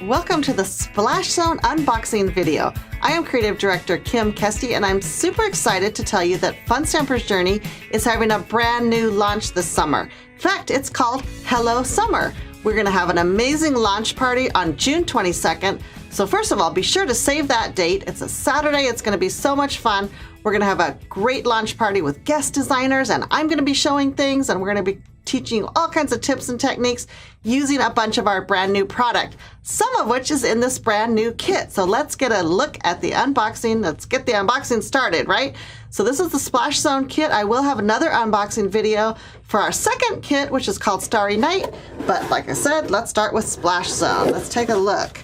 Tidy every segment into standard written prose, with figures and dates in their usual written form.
welcome to the Splash Zone unboxing video. I am Creative Director Kim Kesty, and I'm super excited to tell you that Fun Stamper's Journey is having a brand new launch this summer. In fact, it's called Hello Summer. We're going to have an amazing launch party on June 22nd. So first of all, be sure to save that date. It's a Saturday. It's going to be so much fun. We're going to have a great launch party with guest designers, and I'm going to be showing things, and we're going to be teaching you all kinds of tips and techniques using a bunch of our brand new product, some of which is in this brand new kit. So let's get a look at the unboxing. Let's get the unboxing started, right? So this is the Splash Zone kit. I will have another unboxing video for our second kit, which is called Starry Night. But like I said, let's start with Splash Zone. Let's take a look.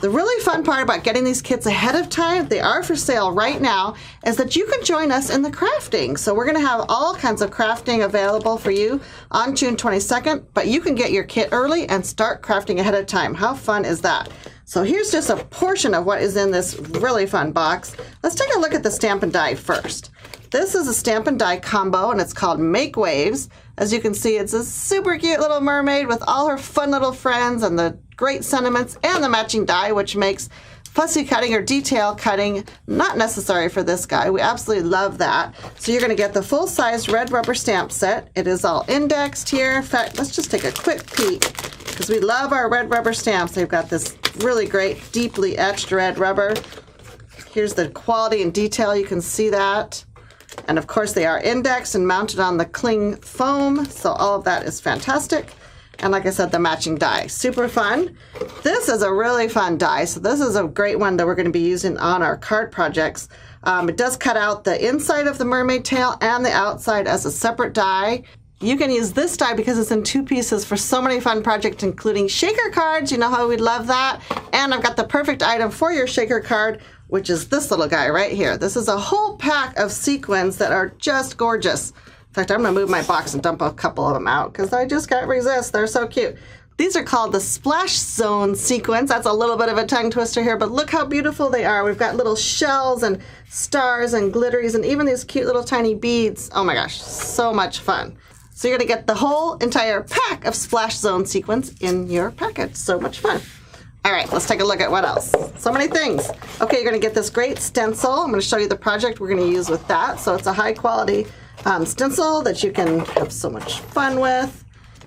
The really fun part about getting these kits ahead of time, they are for sale right now, is that you can join us in the crafting. So we're going to have all kinds of crafting available for you on June 22nd, but you can get your kit early and start crafting ahead of time. How fun is that? So here's just a portion of what is in this really fun box. Let's take a look at the Stamp and Die first. This is a Stamp and Die combo, and it's called Make Waves. As you can see, it's a super cute little mermaid with all her fun little friends and the great sentiments and the matching die, which makes fussy cutting or detail cutting not necessary for this guy. We absolutely love that. So you're going to get the full-size red rubber stamp set. It is all indexed here. In fact, let's just take a quick peek because we love our red rubber stamps. They've got this really great, deeply etched red rubber. Here's the quality and detail. You can see that. And of course they are indexed and mounted on the cling foam, so all of that is fantastic. And like I said, the matching die, super fun. This is a really fun die, so this is a great one that we're going to be using on our card projects. It does cut out the inside of the mermaid tail and the outside as a separate die. You can use this die because it's in two pieces for so many fun projects, including shaker cards. You know how we'd love that. And I've got the perfect item for your shaker card, which is this little guy right here. This is a whole pack of sequins that are just gorgeous. In fact, I'm gonna move my box and dump a couple of them out because I just can't resist. They're so cute. These are called the Splash Zone sequins. That's a little bit of a tongue twister here, but look how beautiful they are. We've got little shells and stars and glitteries and even these cute little tiny beads. Oh my gosh, so much fun. So you're gonna get the whole entire pack of Splash Zone sequins in your package. So much fun. All right, let's take a look at what else. So many things. Okay, you're gonna get this great stencil. I'm gonna show you the project we're gonna use with that. So it's a high quality stencil that you can have so much fun with.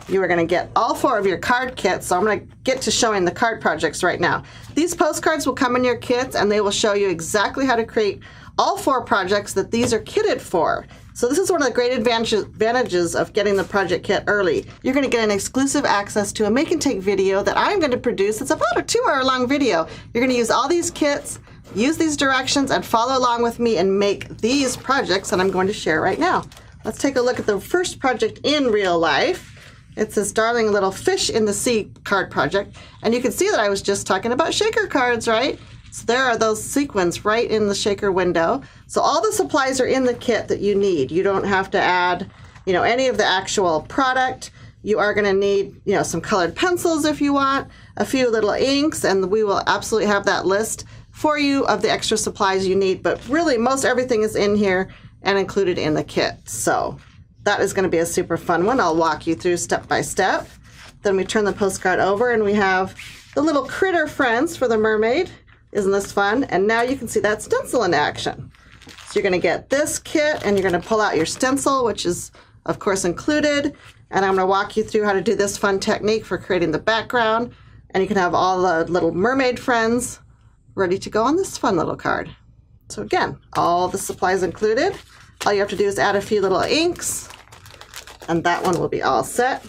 You are gonna get all 4 of your card kits. So I'm gonna get to showing the card projects right now. These postcards will come in your kits and they will show you exactly how to create all 4 projects that these are kitted for. So this is one of the great advantages of getting the project kit early. You're going to get an exclusive access to a make and take video that I'm going to produce. It's about a 2-hour-long video. You're going to use all these kits, use these directions, and follow along with me and make these projects that I'm going to share right now. Let's take a look at the first project in real life. It's this darling little fish in the sea card project. And you can see that I was just talking about shaker cards, right? So there are those sequins right in the shaker window. So all the supplies are in the kit that you need. You don't have to add, any of the actual product. You are going to need, some colored pencils if you want, a few little inks, and we will absolutely have that list for you of the extra supplies you need. But really, most everything is in here and included in the kit. So that is going to be a super fun one. I'll walk you through step by step. Then we turn the postcard over and we have the little critter friends for the mermaid. Isn't this fun? And now you can see that stencil in action. So you're going to get this kit and you're going to pull out your stencil, which is of course included. And I'm going to walk you through how to do this fun technique for creating the background. And you can have all the little mermaid friends ready to go on this fun little card. So again, all the supplies included. All you have to do is add a few little inks and that one will be all set.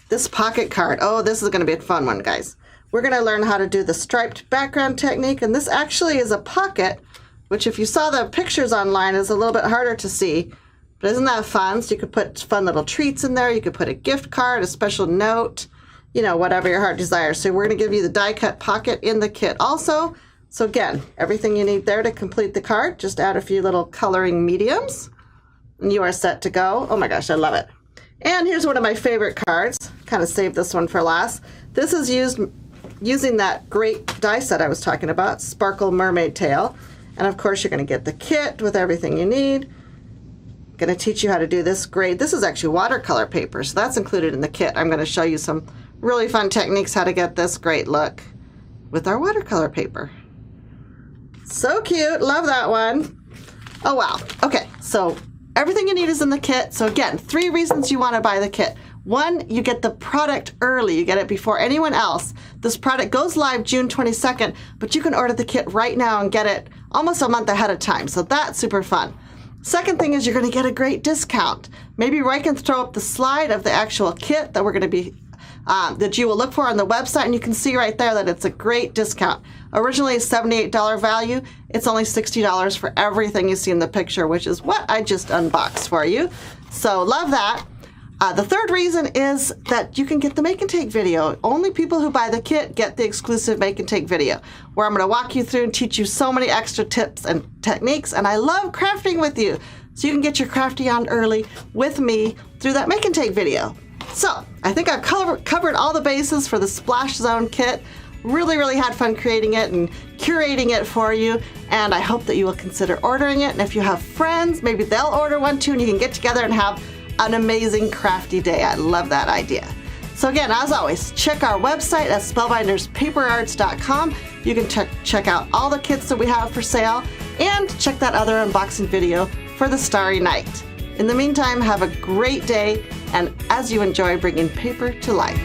This pocket card. Oh, this is going to be a fun one, guys. We're going to learn how to do the striped background technique, and this actually is a pocket, which if you saw the pictures online is a little bit harder to see, but isn't that fun? So you could put fun little treats in there, you could put a gift card, a special note, whatever your heart desires. So we're going to give you the die cut pocket in the kit also. So again, everything you need there to complete the card, just add a few little coloring mediums, and you are set to go. Oh my gosh, I love it. And here's one of my favorite cards, kind of saved this one for last. This is using that great die set I was talking about, Sparkle Mermaid Tail. And of course you're going to get the kit with everything you need. I'm going to teach you how to do this great. This is actually watercolor paper, so that's included in the kit. I'm going to show you some really fun techniques how to get this great look. with our watercolor paper. So cute, love that one. Oh wow, okay, so everything you need is in the kit. So again, 3 reasons you want to buy the kit. 1, you get the product early. You get it before anyone else. This product goes live June 22nd, but you can order the kit right now and get it almost a month ahead of time. So that's super fun. Second thing is you're going to get a great discount. Maybe Roy can throw up the slide of the actual kit that we're going to be that you will look for on the website, and you can see right there that it's a great discount. Originally a $78 value, it's only $60 for everything you see in the picture, which is what I just unboxed for you. So love that. The third reason is that you can get the make and take video. Only people who buy the kit get the exclusive make and take video, where I'm going to walk you through and teach you so many extra tips and techniques. And I love crafting with you, so you can get your crafty on early with me through that make and take video. So I think I've covered all the bases for the Splash Zone kit. Really had fun creating it and curating it for you, and I hope that you will consider ordering it. And if you have friends, maybe they'll order one too, and you can get together and have an amazing crafty day. I love that idea. So again, as always, check our website at spellbinderspaperarts.com. You can check out all the kits that we have for sale, and check that other unboxing video for the Starry Night. In the meantime, have a great day, and as you enjoy bringing paper to life.